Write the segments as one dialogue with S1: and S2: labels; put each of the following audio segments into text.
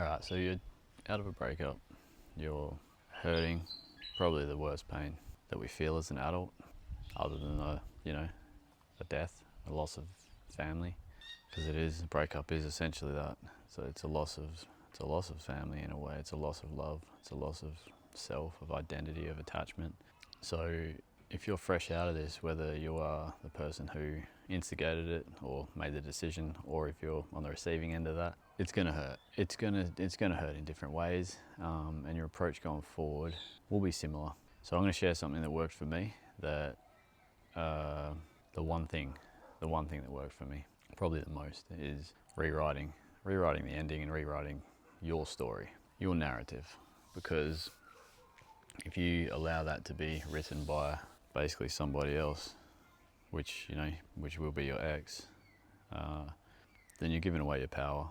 S1: Alright, so you're out of a breakup, you're hurting, probably the worst pain that we feel as an adult, other than a death, a loss of family, because a breakup is essentially that. So it's a loss of family in a way, it's a loss of love, it's a loss of self, of identity, of attachment. So if you're fresh out of this, whether you are the person who instigated it or made the decision, or if you're on the receiving end of that, it's gonna hurt. It's gonna hurt in different ways, and your approach going forward will be similar. So I'm gonna share something that worked for me. That the one thing that worked for me, probably the most, is rewriting the ending and rewriting your story, your narrative, because if you allow that to be written by basically somebody else, which will be your ex, then you're giving away your power.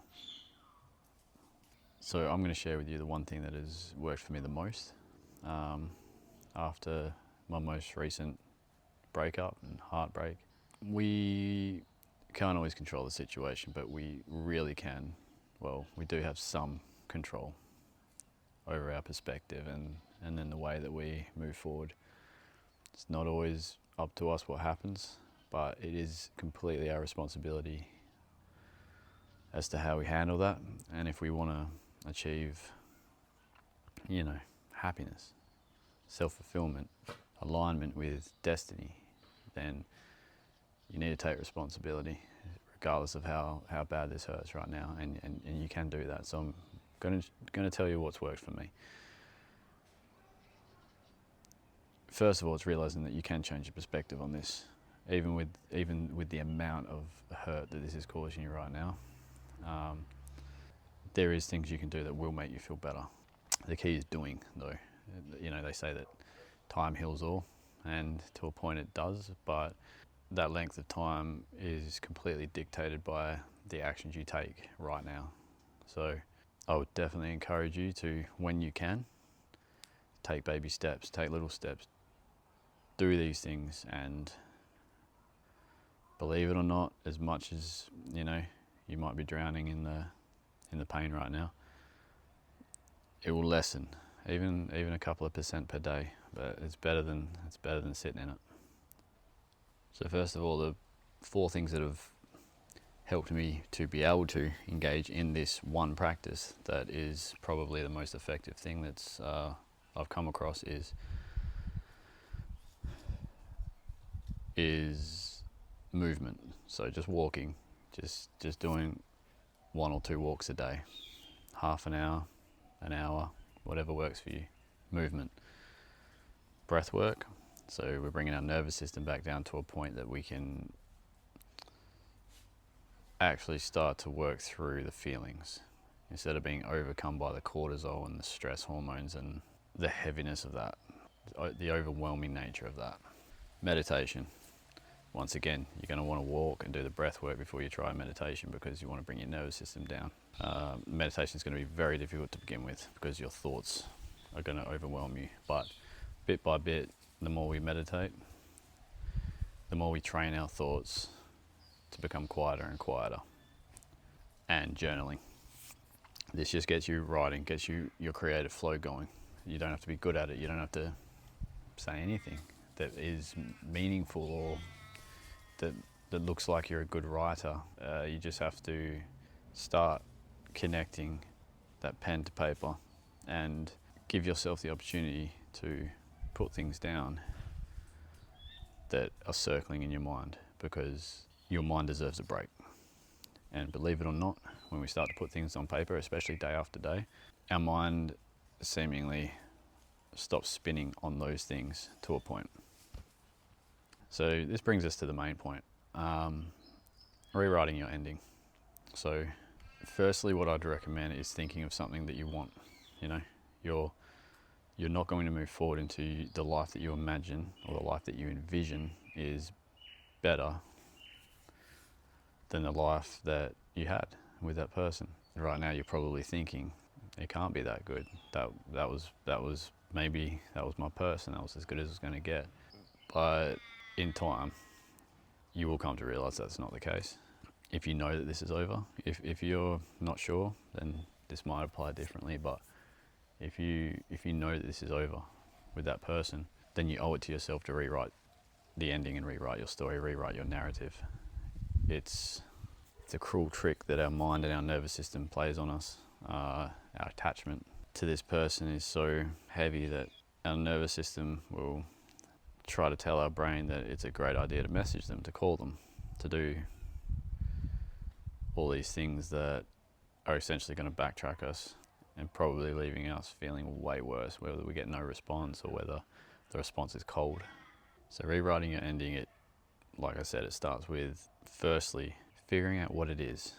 S1: So I'm going to share with you the one thing that has worked for me the most after my most recent breakup and heartbreak. We can't always control the situation, but we really can. Well, we do have some control over our perspective and then the way that we move forward. It's not always up to us what happens, but it is completely our responsibility as to how we handle that. And if we want to achieve, happiness, self-fulfillment, alignment with destiny, then you need to take responsibility, regardless of how bad this hurts right now, and you can do that. So I'm going to tell you what's worked for me. First of all, it's realizing that you can change your perspective on this, even with the amount of hurt that this is causing you right now. There is things you can do that will make you feel better. The key is doing, though. They say that time heals all, and to a point it does, but that length of time is completely dictated by the actions you take right now. So I would definitely encourage you to, when you can, take baby steps, take little steps, do these things, and believe it or not, as much as you might be drowning in the pain right now, it will lessen, even a couple of % per day, but it's better than sitting in it. So first of all, the 4 things that have helped me to be able to engage in this one practice that is probably the most effective thing that's I've come across is movement. So just walking, just doing 1 or 2 walks a day, half an hour, whatever works for you. Movement. Breathwork. So we're bringing our nervous system back down to a point that we can actually start to work through the feelings instead of being overcome by the cortisol and the stress hormones and the heaviness of that, the overwhelming nature of that. Meditation. Once again, you're going to want to walk and do the breath work before you try meditation, because you want to bring your nervous system down. Meditation is going to be very difficult to begin with because your thoughts are going to overwhelm you. But bit by bit, the more we meditate, the more we train our thoughts to become quieter and quieter. And journaling. This just gets you writing, gets your creative flow going. You don't have to be good at it. You don't have to say anything that is meaningful or that looks like you're a good writer. You just have to start connecting that pen to paper and give yourself the opportunity to put things down that are circling in your mind, because your mind deserves a break. And believe it or not, when we start to put things on paper, especially day after day, our mind seemingly stops spinning on those things to a point. So this brings us to the main point, rewriting your ending. So firstly, what I'd recommend is thinking of something that you want. You're not going to move forward into the life that you imagine, or the life that you envision is better than the life that you had with that person. Right now you're probably thinking, it can't be that good. That was my person, that was as good as it's going to get. But in time, you will come to realize that's not the case. If you know that this is over, if you're not sure, then this might apply differently, but if you know that this is over with that person, then you owe it to yourself to rewrite the ending and rewrite your story, rewrite your narrative. It's a cruel trick that our mind and our nervous system plays on us. Our attachment to this person is so heavy that our nervous system will try to tell our brain that it's a great idea to message them, to call them, to do all these things that are essentially going to backtrack us and probably leaving us feeling way worse, whether we get no response or whether the response is cold. So rewriting your ending, it, like I said, it starts with firstly figuring out what it is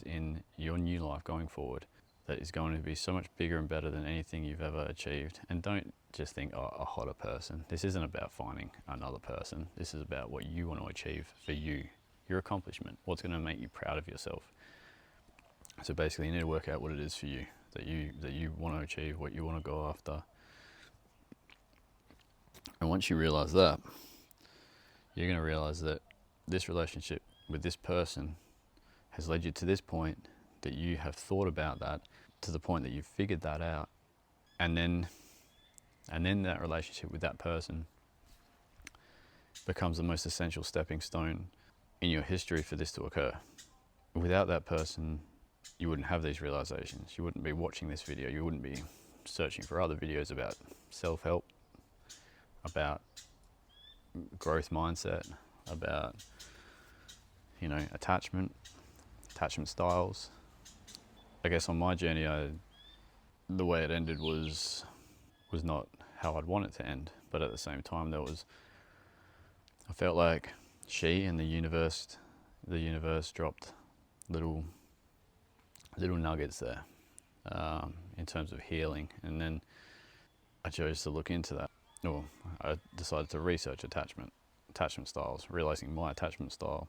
S1: in your new life going forward that is going to be so much bigger and better than anything you've ever achieved. And don't just think, oh, a hotter person. This isn't about finding another person. This is about what you want to achieve for you, your accomplishment, what's going to make you proud of yourself. So basically you need to work out what it is for you, that you want to achieve, what you want to go after. And once you realize that, you're going to realize that this relationship with this person has led you to this point, that you have thought about that to the point that you've figured that out, and then that relationship with that person becomes the most essential stepping stone in your history for this to occur. Without that person, you wouldn't have these realizations. You wouldn't be watching this video. You wouldn't be searching for other videos about self-help, about growth mindset, about, attachment styles. I guess on my journey, the way it ended was not how I'd want it to end. But at the same time, I felt like she and the universe dropped little nuggets there in terms of healing. And then I chose to look into that. Or I decided to research attachment styles, realizing my attachment style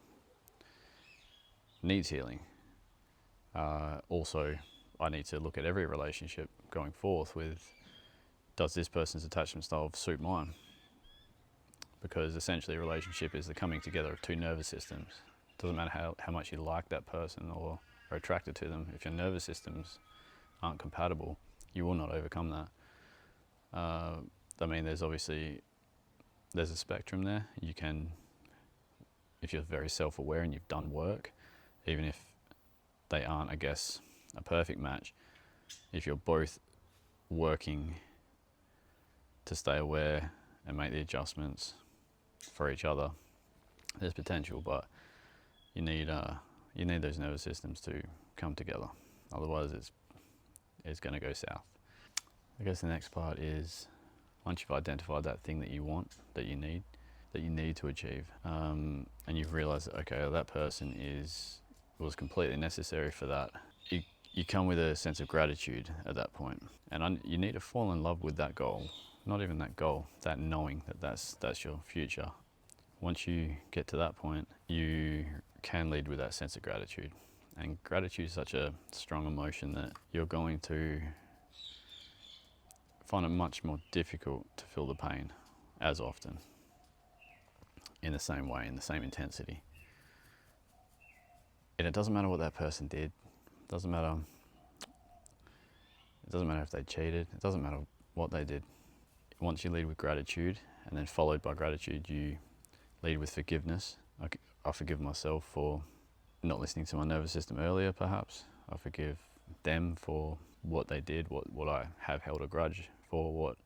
S1: needs healing. Also, I need to look at every relationship going forth with, does this person's attachment style suit mine? Because essentially a relationship is the coming together of two nervous systems. It doesn't matter how much you like that person or are attracted to them. If your nervous systems aren't compatible, you will not overcome that. There's a spectrum there. You can, if you're very self-aware and you've done work, even if they aren't, I guess, a perfect match, if you're both working to stay aware and make the adjustments for each other, there's potential, but you need those nervous systems to come together. Otherwise, it's going to go south. I guess the next part is, once you've identified that thing that you want, that you need to achieve, and you've realized that, okay, that person was completely necessary for that, you come with a sense of gratitude at that point. And you need to fall in love with that goal. Not even that goal, that knowing that that's your future. Once you get to that point, you can lead with that sense of gratitude. And gratitude is such a strong emotion that you're going to find it much more difficult to feel the pain as often, in the same way, in the same intensity. And it doesn't matter what that person did. It doesn't matter if they cheated. It doesn't matter what they did. Once you lead with gratitude, and then followed by gratitude, you lead with forgiveness. I forgive myself for not listening to my nervous system earlier, perhaps. I forgive them for what they did, what I have held a grudge for, what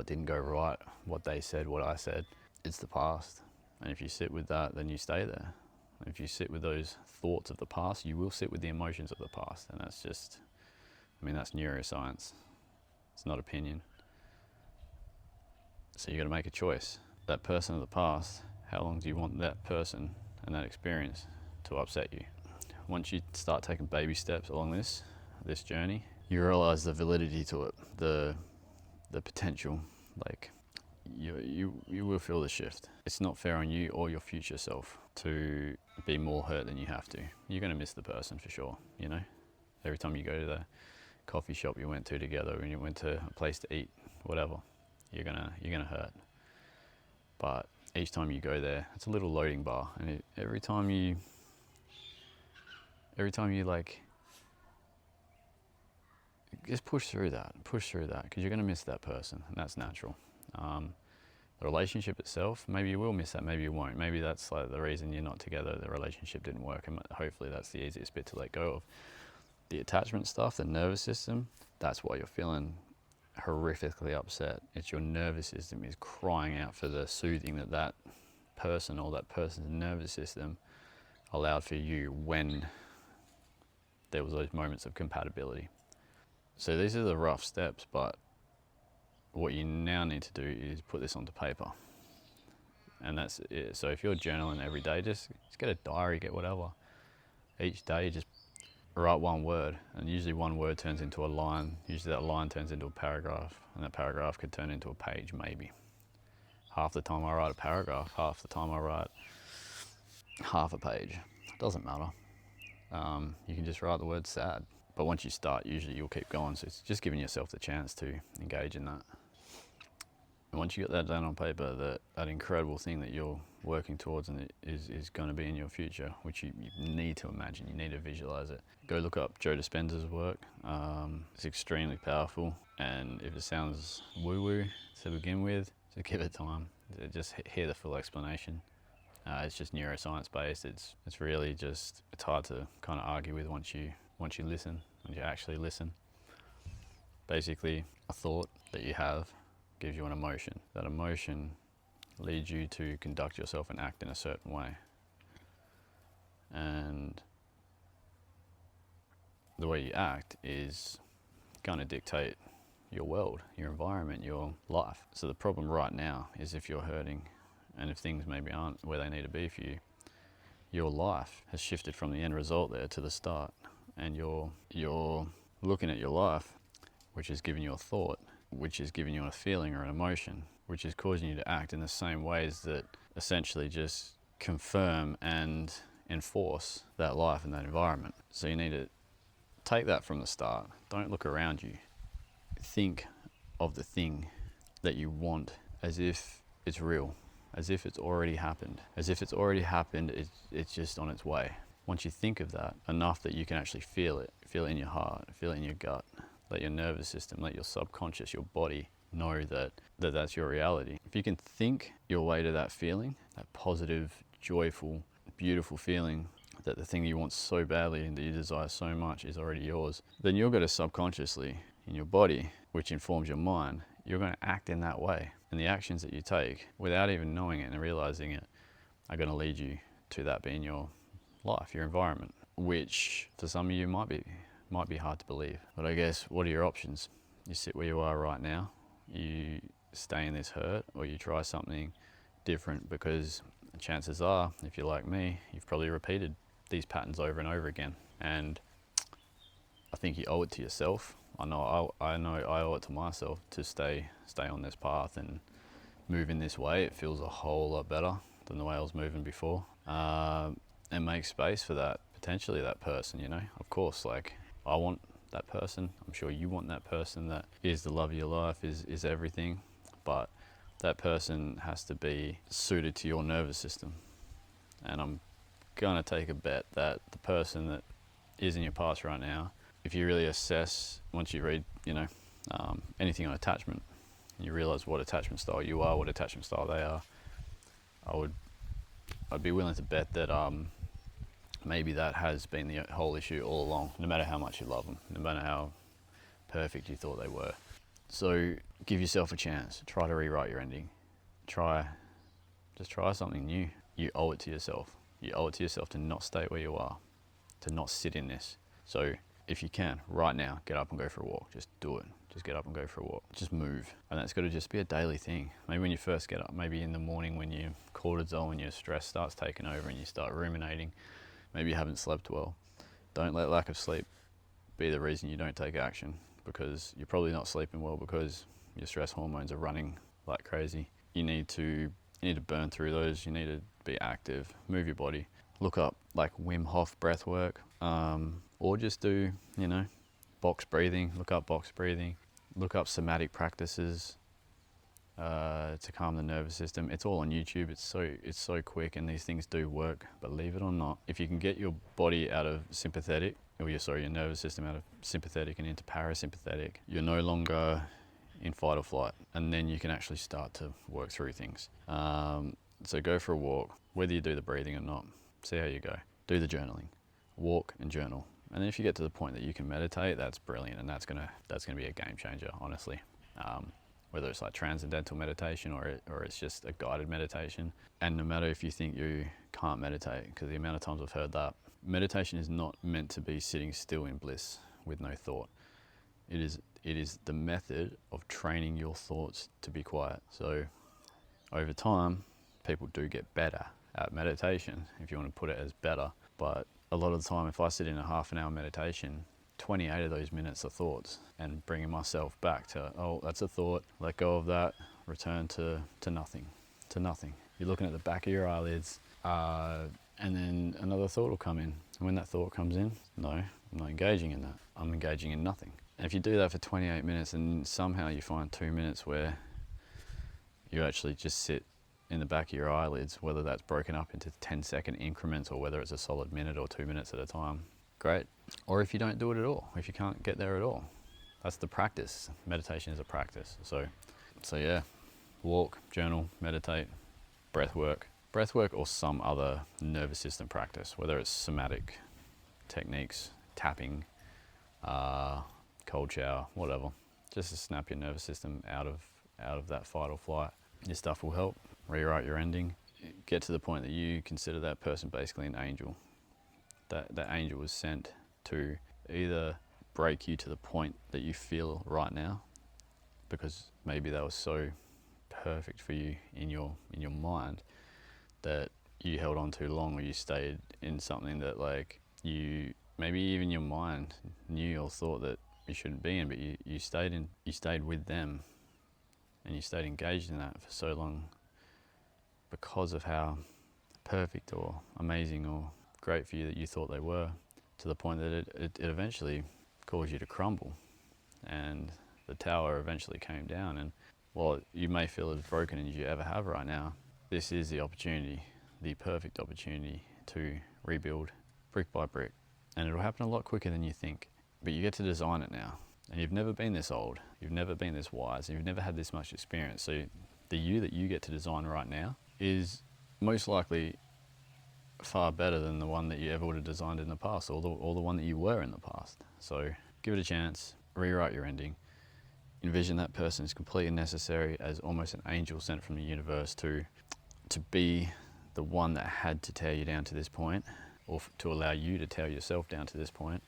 S1: didn't go right, what they said, what I said. It's the past. And if you sit with that, then you stay there. And if you sit with those thoughts of the past, you will sit with the emotions of the past. And that's that's neuroscience. It's not opinion. So you got to make a choice. That person of the past, how long do you want that person and that experience to upset you? Once you start taking baby steps along this journey, you realize the validity to it, the potential. Like you will feel the shift. It's not fair on you or your future self to be more hurt than you have to. You're going to miss the person for sure. Every time you go to the coffee shop you went to together, and you went to a place to eat, whatever, you're gonna hurt. But each time you go there, it's a little loading bar, and every time you like just push through that, because you're going to miss that person, and that's natural. The relationship itself, maybe you will miss that, maybe you won't. Maybe that's like the reason you're not together, the relationship didn't work, and hopefully that's the easiest bit to let go of. The attachment stuff, the nervous system, that's why you're feeling horrifically upset. It's your nervous system is crying out for the soothing that person or that person's nervous system allowed for you when there was those moments of compatibility. So these are the rough steps, but what you now need to do is put this onto paper. And that's it. So if you're journaling every day, just get a diary, get whatever. Each day, just write one word, and usually one word turns into a line. Usually that line turns into a paragraph, and that paragraph could turn into a page, maybe. Half the time I write a paragraph, half the time I write half a page. It doesn't matter. You can just write the word sad. But once you start, usually you'll keep going. So it's just giving yourself the chance to engage in that. And once you get that down on paper, that incredible thing that you're working towards and is going to be in your future, which you need to imagine, you need to visualize it. Go look up Joe Dispenza's work. It's extremely powerful. And if it sounds woo-woo to begin with, just give it time. Just hear the full explanation. It's just neuroscience based. It's really just, it's hard to kind of argue with once you listen, when you actually listen. Basically, a thought that you have gives you an emotion. That emotion leads you to conduct yourself and act in a certain way. And the way you act is going to dictate your world, your environment, your life. So the problem right now is if you're hurting and if things maybe aren't where they need to be for you, your life has shifted from the end result there to the start. And you're looking at your life, which is giving you a thought, which is giving you a feeling or an emotion, which is causing you to act in the same ways that essentially just confirm and enforce that life and that environment. So you need to take that from the start. Don't look around you. Think of the thing that you want as if it's real, as if it's already happened. As if it's already happened, it's just on its way. Once you think of that enough that you can actually feel it in your heart, feel it in your gut, let your nervous system, let your subconscious, your body know that's your reality. If you can think your way to that feeling, that positive, joyful, beautiful feeling, that the thing you want so badly and that you desire so much is already yours, then you're going to subconsciously in your body, which informs your mind, you're going to act in that way. And the actions that you take, without even knowing it and realizing it, are going to lead you to that being your life, your environment, which for some of you might be hard to believe. But I guess, what are your options? You sit where you are right now, you stay in this hurt, or you try something different, because chances are, if you're like me, you've probably repeated these patterns over and over again. And I think you owe it to yourself. I know I owe it to myself to stay on this path and move in this way. It feels a whole lot better than the way I was moving before. And make space for that, potentially that person, you know. Of course, like, I want that person. I'm sure you want that person that is the love of your life, is everything. But that person has to be suited to your nervous system. And I'm gonna take a bet that the person that is in your past right now, if you really assess, once you read, anything on attachment, and you realize what attachment style you are, what attachment style they are, I'd be willing to bet that maybe that has been the whole issue all along, no matter how much you love them, no matter how perfect you thought they were. So give yourself a chance. Try to rewrite your ending. Just try something new. You owe it to yourself. You owe it to yourself to not stay where you are, to not sit in this. So if you can, right now, get up and go for a walk. Just do it. Just get up and go for a walk. Just move. And that's got to just be a daily thing. Maybe when you first get up, maybe in the morning when your cortisol and your stress starts taking over and you start ruminating, maybe you haven't slept well. Don't let lack of sleep be the reason you don't take action, because you're probably not sleeping well because your stress hormones are running like crazy. You need to burn through those. You need to be active, move your body. Look up like Wim Hof breathwork, or just do, box breathing. Look up box breathing. Look up somatic practices to calm the nervous system. It's all on YouTube. It's so quick, and these things do work. Believe it or not, if you can get your body out of sympathetic your nervous system out of sympathetic and into parasympathetic. You're no longer in fight or flight, and then you can actually start to work through things. So go for a walk, whether you do the breathing or not. See how you go. Do the journaling, walk and journal. And then if you get to the point that you can meditate, that's brilliant, and that's gonna be a game changer, honestly. Whether it's like transcendental meditation or it's just a guided meditation. And no matter if you think you can't meditate, because the amount of times I've heard that, meditation is not meant to be sitting still in bliss with no thought. It is the method of training your thoughts to be quiet. So over time, people do get better at meditation, if you want to put it as better. But a lot of the time, if I sit in a half an hour meditation, 28 of those minutes are thoughts, and bringing myself back to, oh, that's a thought, let go of that, return to nothing, You're looking at the back of your eyelids, and then another thought will come in. And when that thought comes in, no, I'm not engaging in that. I'm engaging in nothing. And if you do that for 28 minutes and somehow you find 2 minutes where you actually just sit in the back of your eyelids, whether that's broken up into 10-second increments or whether it's a solid minute or 2 minutes at a time, great. Or if you don't do it at all, if you can't get there at all, that's the practice. Meditation is a practice. So yeah, walk, journal, meditate, breathwork or some other nervous system practice, whether it's somatic techniques, tapping, cold shower, whatever, just to snap your nervous system out of that fight or flight. This stuff will help rewrite your ending. Get to the point that you consider that person basically an angel. That angel was sent to either break you to the point that you feel right now, because maybe that was so perfect for you in your mind that you held on too long, or you stayed in something that, like, you maybe even your mind knew or thought that you shouldn't be in, but you stayed with them, and you stayed engaged in that for so long because of how perfect or amazing or great for you that you thought they were, to the point that it eventually caused you to crumble, and the tower eventually came down. And while you may feel as broken as you ever have right now, this is the opportunity, the perfect opportunity to rebuild brick by brick. And it'll happen a lot quicker than you think, but you get to design it now. And you've never been this old, you've never been this wise, and you've never had this much experience. So the you that you get to design right now is most likely far better than the one that you ever would have designed in the past, or the one that you were in the past. So give it a chance, rewrite your ending, envision that person is completely necessary as almost an angel sent from the universe to be the one that had to tear you down to this point, or to allow you to tear yourself down to this point.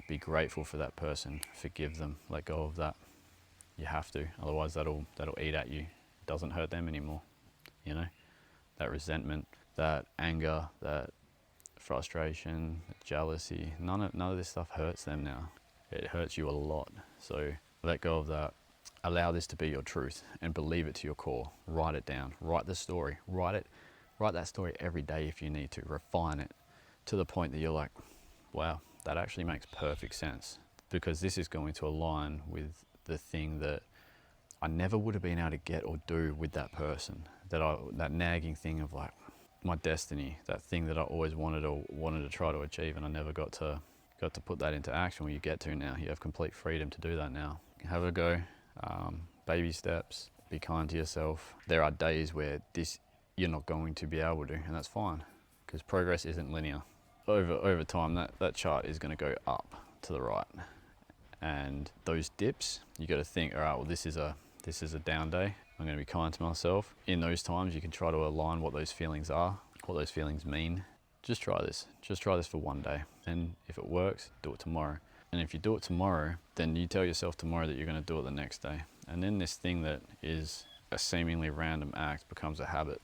S1: Be grateful for that person, forgive them, let go of that. You have to, otherwise that'll eat at you. It doesn't hurt them anymore, you know? That resentment, that anger, that frustration, jealousy, none of this stuff hurts them now. It hurts you a lot. So let go of that. Allow this to be your truth and believe it to your core. Write it down, write the story, write that story every day if you need to. Refine it to the point that you're like, wow, that actually makes perfect sense, because this is going to align with the thing that I never would have been able to get or do with that person. That nagging thing of, like, my destiny, that thing that I always wanted to try to achieve, and I never got to put that into action. Well, you get to now. You have complete freedom to do that now. Have a go. Baby steps. Be kind to yourself. There are days where you're not going to be able to, and that's fine, because progress isn't linear. Over time, that chart is going to go up to the right, and those dips, you got to think, all right, well, this is a down day. I'm going to be kind to myself. In those times, you can try to align what those feelings are, what those feelings mean. Just try this for one day, and if it works, do it tomorrow. And if you do it tomorrow, then you tell yourself tomorrow that you're going to do it the next day. And then this thing that is a seemingly random act becomes a habit,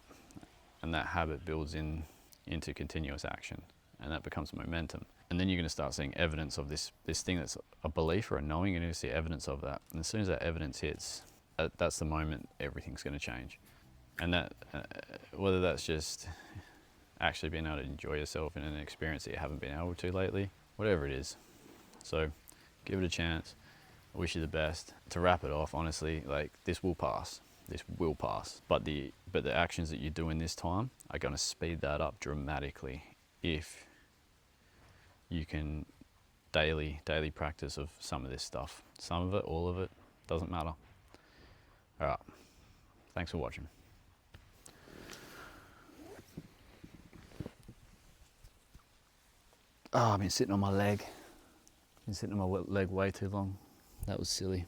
S1: and that habit builds into continuous action, and that becomes momentum. And then you're going to start seeing evidence of this thing that's a belief or a knowing. You're going to see evidence of that, and as soon as that evidence hits, that's the moment everything's going to change. And that whether that's just actually being able to enjoy yourself in an experience that you haven't been able to lately, whatever it is. So give it a chance. I wish you the best. To wrap it off, honestly, like, this will pass. But the actions that you do in this time are going to speed that up dramatically if you can daily practice of some of this stuff. Some of it, all of it, doesn't matter. All right, thanks for watching. Oh, I've been sitting on my leg. Been sitting on my leg way too long. That was silly.